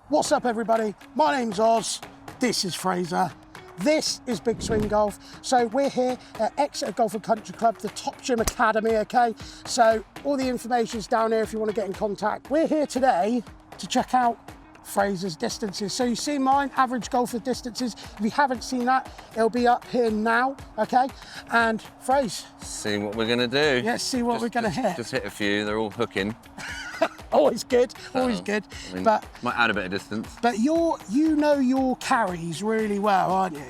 What's up, everybody? My name's Oz. This is Fraser. This is Big Swing Golf. So we're here at Exeter Golf and Country Club, the Top Gym Academy, okay? So all the information's down here if you want to get in contact. We're here today to check out Fraser's distances. So you see mine, average golfer distances. If you haven't seen that, it'll be up here now, okay? And Fraser. See what we're gonna do. Yeah, see what we're gonna hit. Just hit a few, they're all hooking. Always good, always good. I mean, But might add a bit of distance. But you know your carries really well, aren't you?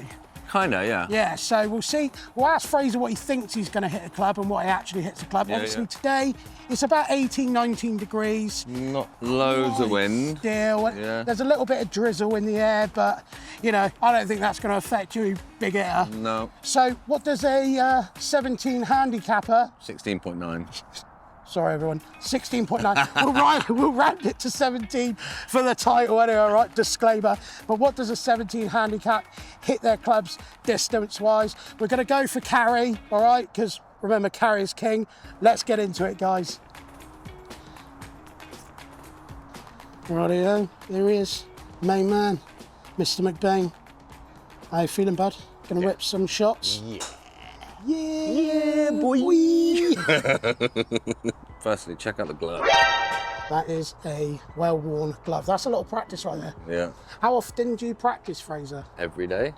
Kinda, yeah. Yeah, so we'll see. We'll ask Fraser what he thinks he's going to hit a club and what he actually hits a club. Yeah, Obviously today, it's about 18, 19 degrees. Not loads of wind. Still, Yeah. There's a little bit of drizzle in the air, but, you know, I don't think that's going to affect you, big hitter. No. So what does a 17 handicapper... 16.9. Sorry, everyone. 16.9. We'll round it to 17 for the title anyway, all right? Disclaimer. But what does a 17 handicap hit their clubs distance-wise? We're going to go for carry, all right? Because remember, carry is king. Let's get into it, guys. Rightio, there he is. Main man, Mr. McBain. How you feeling, bud? Going to whip some shots? Yeah, boy. Firstly, check out the glove. That is a well-worn glove. That's a lot of practice right there. Yeah. How often do you practice, Fraser? Every day.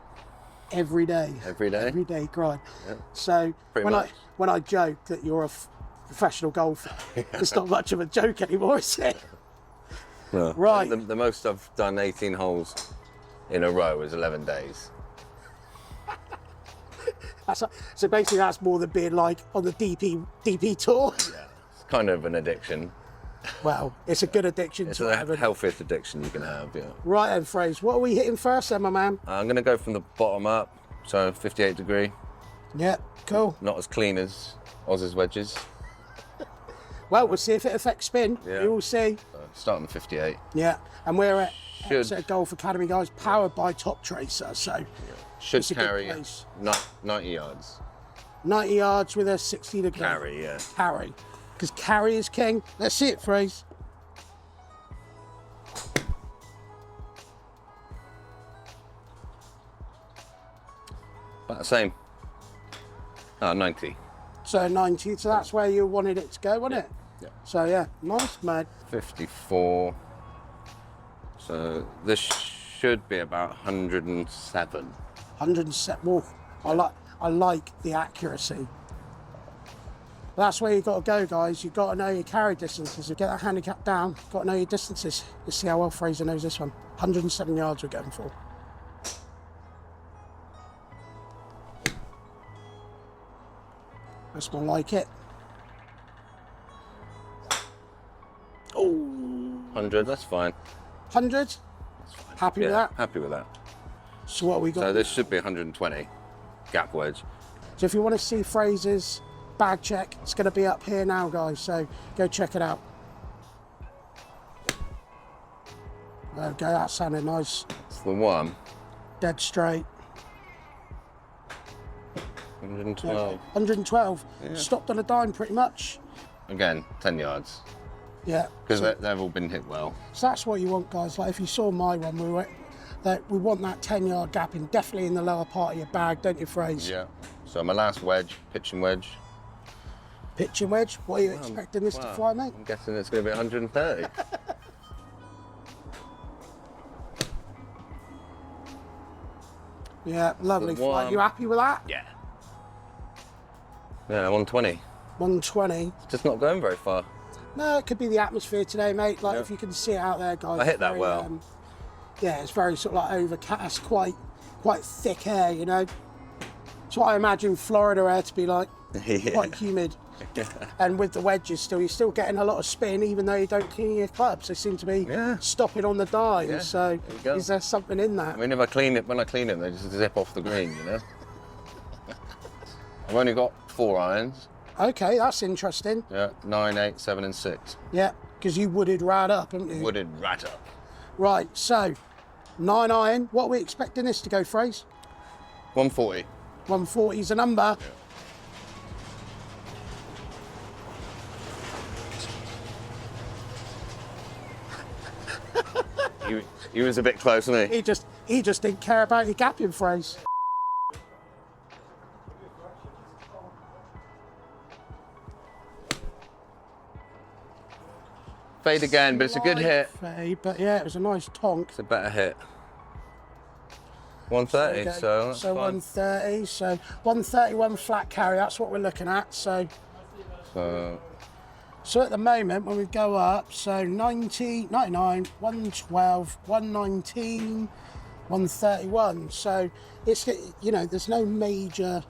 Every day. Every day. Every day, grind. Yeah. So Pretty much. when I joke that you're a professional golfer, it's not much of a joke anymore, is it? No. Right. The most I've done 18 holes in a row is 11 days. So basically that's more than being like on the DP tour. Yeah. It's kind of an addiction. Well, it's a good addiction It's to the have. healthiest addiction you can have, yeah. Right then, Fraser, what are we hitting first then, my man? I'm going to go from the bottom up, so 58 degree. Yeah, cool. Not as clean as Oz's wedges. Well, we'll see if it affects spin. Yeah. We will see. Start on 58. Yeah, and we're at Should. Exeter Golf Academy, guys, powered by Top Tracer, so Should it's a good carry place. 90 yards. 90 yards with a 60 degree. Carry, yeah. Carry. Because carry is king. Let's see it, Fraser. About the same. 90. So 90, so that's where you wanted it to go, wasn't it? Yeah. So yeah, nice, man. 54. So this should be about 107. 107. Whoa, I like the accuracy. That's where you got to go, guys. You've got to know your carry distances. You get that handicap down, got to know your distances. Let's see how well Fraser knows this one. 107 yards we're going for. That's more like it. Oh. 100, that's fine. 100? That's fine. Happy with Yeah, that? happy with that. So what we got? So this should be 120 gap wedge. So if you want to see Fraser's bag check, it's going to be up here now, guys. So go check it out. There we go, that sounded nice. It's the one. Dead straight. 112. 112. Yeah. Stopped on a dime pretty much. Again, 10 yards. Yeah. Because they've all been hit well. So that's what you want, guys. Like if you saw my one, we want that 10-yard gap in, definitely in the lower part of your bag, don't you, Fraser? Yeah. So my last wedge, pitching wedge. Pitching wedge. What are you expecting this to fly, mate? I'm guessing it's going to be 130. Yeah, lovely The flight. one. You happy with that? Yeah. Yeah, 120. 120. It's just not going very far. No, it could be the atmosphere today, mate. Like, Yeah. if you can see it out there, guys. I hit it's that very, well. Yeah, it's very sort of like overcast, quite thick air, you know. It's what I imagine Florida air to be like, Yeah. quite humid. And with the wedges still, you're still getting a lot of spin, even though you don't clean your clubs. They seem to be Yeah. stopping on the dive. Yeah, So there you go. is there something in that? I mean, when I clean it, they just zip off the green, you know? I've only got 4 irons. Okay, that's interesting. Yeah, 9, 8, 7 and 6. Yeah, because you wooded right up, haven't you? Wooded rat up. Right, so 9 iron. What are we expecting this to go, Fraser? 140. 140 is a number. He was a bit close, wasn't he? He just didn't care about your gapping phrase. Fade again, but it's a good hit. Fade, but yeah, it was a nice tonk. It's a better hit. 130, so that's fine. 130, so 131 flat carry, that's what we're looking at. So at the moment, when we go up, so 90, 99, 112, 119, 131. So it's, you know, there's no major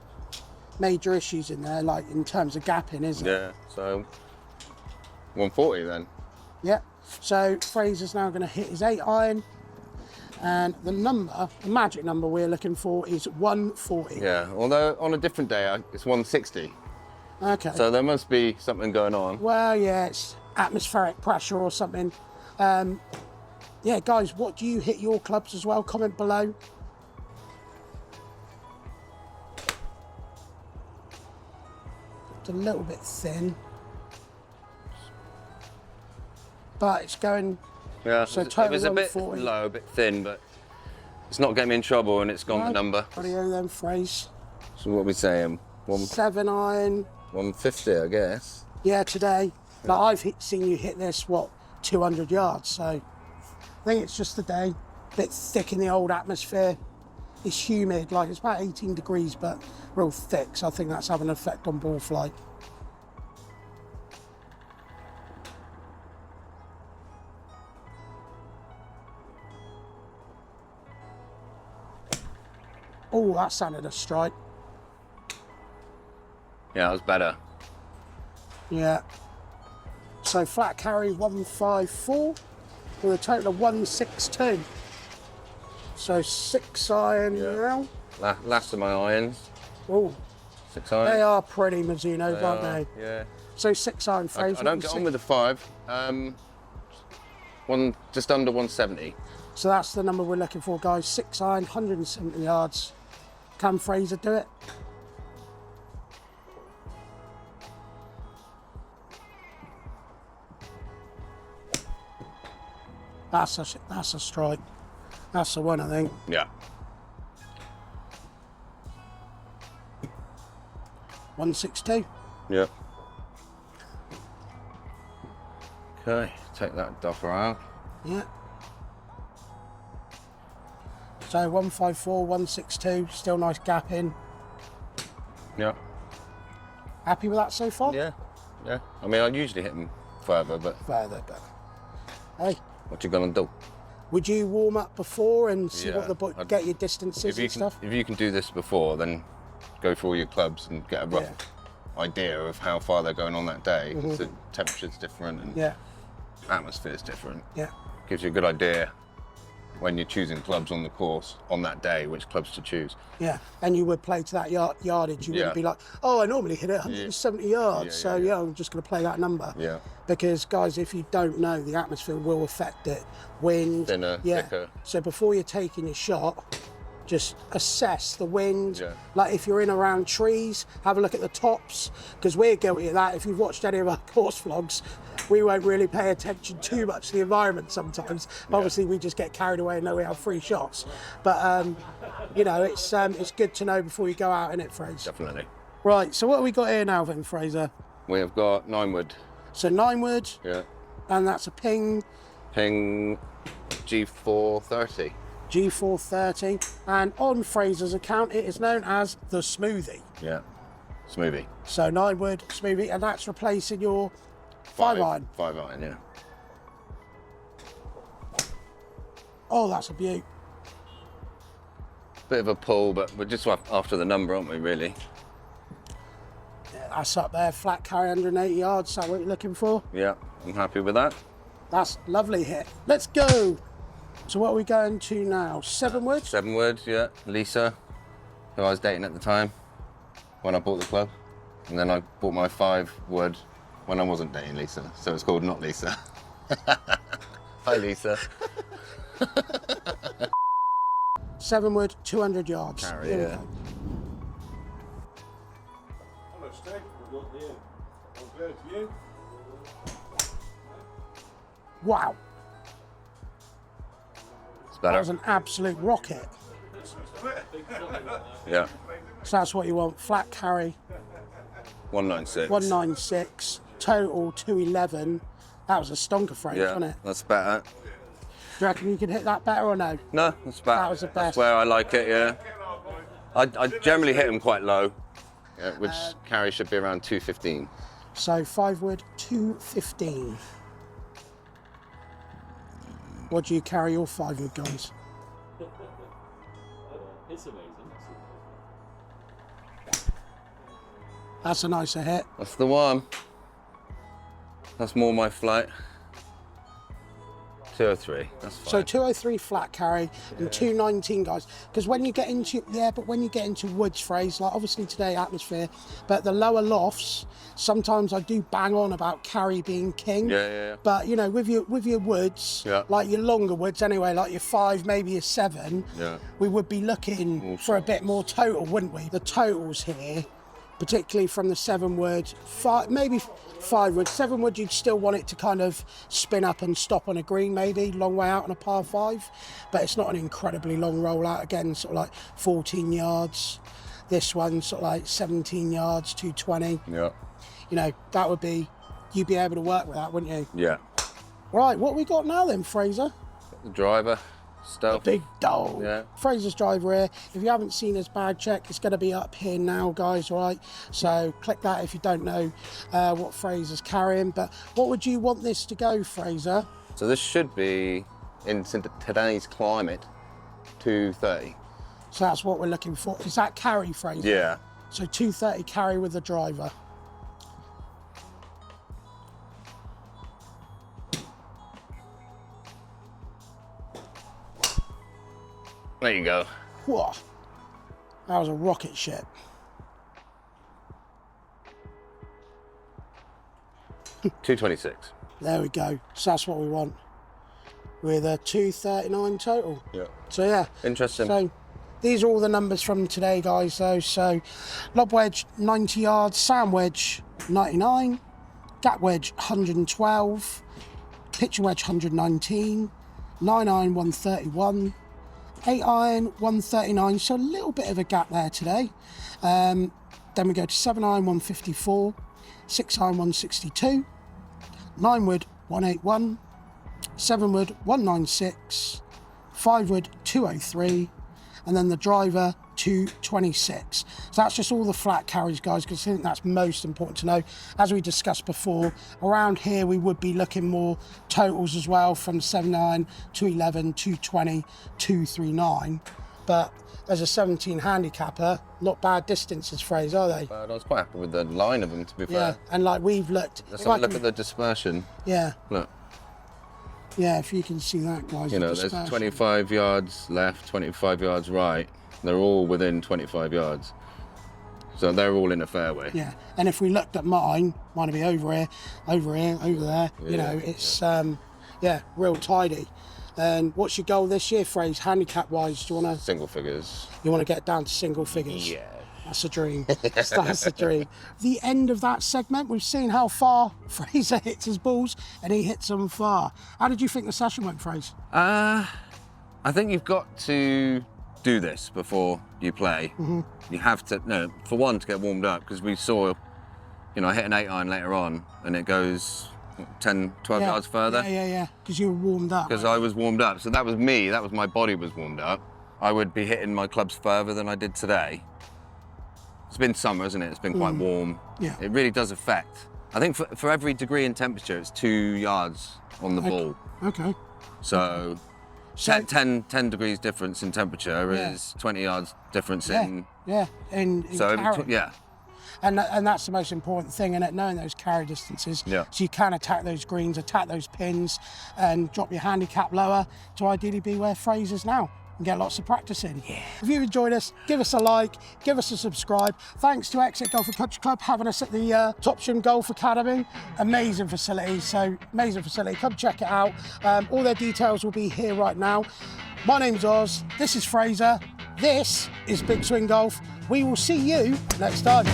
issues in there, like in terms of gapping, is there? Yeah, so 140 then. Yeah. So Fraser's now going to hit his 8 iron. And the magic number we're looking for is 140. Yeah, although on a different day, it's 160. Okay. So there must be something going on. Well, yeah, it's atmospheric pressure or something. Yeah, guys, what do you hit your clubs as well? Comment below. It's a little bit thin. But it's going... Yeah, so it was a bit low, a bit thin, but it's not getting me in trouble and it's gone the number. What do you then, phrase? So what are we saying? 7 iron. 150, I guess. Yeah, today. Like I've seen you hit this, what, 200 yards, so I think it's just the day. Bit thick in the old atmosphere. It's humid, like it's about 18 degrees, but real thick, so I think that's having an effect on ball flight. Oh, that sounded a strike. Yeah, that was better. Yeah. So flat carry 154 with a total of 162. So 6 iron now. Last of my irons. Oh, 6 iron. they are pretty Mizunos, aren't they? Yeah. So 6 iron, Fraser. I don't get on with the 5. Just under 170. So that's the number we're looking for, guys. 6 iron, 170 yards. Can Fraser do it? That's a strike. That's the one, I think. Yeah. 162. Yeah. Okay, take that dopper out. Yeah. So 154, 162, still nice gap in. Yeah. Happy with that so far? Yeah. Yeah. I mean, I usually hit them further, but Further, but hey. What you gonna do? Would you warm up before and see what get your distances and stuff? If you can do this before, then go for all your clubs and get a rough idea of how far they're going on that day. Because the temperature's different and atmosphere's different. Yeah. Gives you a good idea when you're choosing clubs on the course on that day, which clubs to choose. Yeah, and you would play to that yardage. You wouldn't be like, oh, I normally hit it 170 yards, so I'm just going to play that number. Yeah. Because, guys, if you don't know, the atmosphere will affect it. Wind. Thinner, thicker. So before you're taking your shot, just assess the wind. Yeah. Like if you're in around trees, have a look at the tops, because we're guilty of that. If you've watched any of our course vlogs, we won't really pay attention too much to the environment sometimes. Obviously, we just get carried away and know we have free shots. But, you know, it's good to know before you go out, innit, Fraser? Definitely. Right, so what have we got here now then, Fraser? We have got 9 wood. So 9 wood. Yeah. And that's a ping. Ping G430. G430. And on Fraser's account, it is known as the Smoothie. Yeah. Smoothie. So 9 wood, Smoothie, and that's replacing your 5 iron. 5 iron, yeah. Oh, that's a beaut. Bit of a pull, but we're just after the number, aren't we, really? Yeah, that's up there, flat carry 180 yards. Is that what you're looking for? Yeah, I'm happy with that. That's lovely hit. Let's go. So what are we going to now? 7 wood? 7 wood, yeah. Lisa, who I was dating at the time when I bought the club. And then I bought my 5 wood when I wasn't dating Lisa. So it's called Not Lisa. Hi, Lisa. 7 wood, 200 yards. Carry, Here we yeah. go. Hello, Steve. We've got the good view. Wow. That better. was an absolute rocket. Yeah. So that's what you want. Flat carry, 196. 196, total 211. That was a stonker phrase, Yeah, wasn't it? that's better. Do you reckon you could hit that better or no? No, that's better. That was the best. That's where I like it, yeah. I generally hit them quite low, yeah, which carry should be around 215. So 5 wood, 215. What do you carry your 5 wood guys? It's amazing. That's a nicer hit. That's the one. That's more my flight. 203, that's fine. So 203 flat carry and 219 guys. Because when you get into, but when you get into woods phrase, like obviously today atmosphere, but the lower lofts, sometimes I do bang on about carry being king. Yeah. But you know, with your woods, Yeah. like your longer woods anyway, like your 5, maybe your 7, Yeah. we would be looking for a bit more total, wouldn't we? The totals here, particularly from the 7 wood, 5, maybe 5 wood. 7 wood, you'd still want it to kind of spin up and stop on a green, maybe long way out on a par 5, but it's not an incredibly long rollout. Again, sort of like 14 yards. This one sort of like 17 yards, 220. Yeah. You know, that would be, you'd be able to work with that, wouldn't you? Yeah. Right, what we got now then, Fraser? The driver, stealth. Big dog. Yeah. Fraser's driver here. If you haven't seen his bag check, it's going to be up here now, guys, right? So click that if you don't know what Fraser's carrying. But what would you want this to go, Fraser? So this should be, in today's climate, 230. So that's what we're looking for. Is that carry, Fraser? Yeah. So 230 carry with the driver. There you go. Whoa. That was a rocket ship. $226. There we go. So that's what we want. With a 239 total. Yeah. So yeah. Interesting. So these are all the numbers from today, guys, though. So lob wedge 90 yards, sand wedge 99, gap wedge 112, pitcher wedge 119, 9 iron 131, 8 iron 139. So a little bit of a gap there today. Then we go to 7 iron 154, 6 iron 162, 9 wood 181, 7 wood 196, 5 wood 203, and then the driver 226. So that's just all the flat carries, guys, because I think that's most important to know. As we discussed before, around here we would be looking more totals as well, from 79, 211, 220, 239. But as a 17 handicapper, not bad distances, Fraser, are they? But I was quite happy with the line of them, to be fair. Yeah, and like we've looked. Let's have a look at the dispersion. Yeah, Look, yeah, if you can see that, guys. you the know, there's dispersion. 25 yards left, 25 yards right. They're all within 25 yards. So they're all in a fairway. Yeah, and if we looked at mine would be over here, over there. You know, it's yeah, real tidy. And what's your goal this year, Fraser, handicap-wise? Do you want to? Single figures. You want to get down to single figures? Yeah. That's a dream. That's the dream. The end of that segment, we've seen how far Fraser hits his balls, and he hits them far. How did you think the session went, Fraser? I think you've got to do this before you play. Mm-hmm. You have to, no, for one, to get warmed up, because we saw, you know, I hit an 8 iron later on, and it goes 10, 12 yards further. Yeah, because you were warmed up. Because I was warmed up. So that was me, that was my body was warmed up. I would be hitting my clubs further than I did today. It's been summer, isn't it? It's been quite warm. Yeah. It really does affect. I think for every degree in temperature, it's 2 yards on the ball. Okay. So, 10 degrees difference in temperature is 20 yards difference in... Yeah, in So, carry. yeah. And that's the most important thing, isn't it? Knowing those carry distances. Yeah. So you can attack those greens, attack those pins, and drop your handicap lower to ideally be where Fraser's now and get lots of practice in. Yeah. If you enjoyed us, give us a like, give us a subscribe. Thanks to Exit Golf and Country Club having us at the Topsham Golf Academy. Amazing facility, Come check it out. All their details will be here right now. My name's Oz, this is Fraser, this is Big Swing Golf. We will see you next time.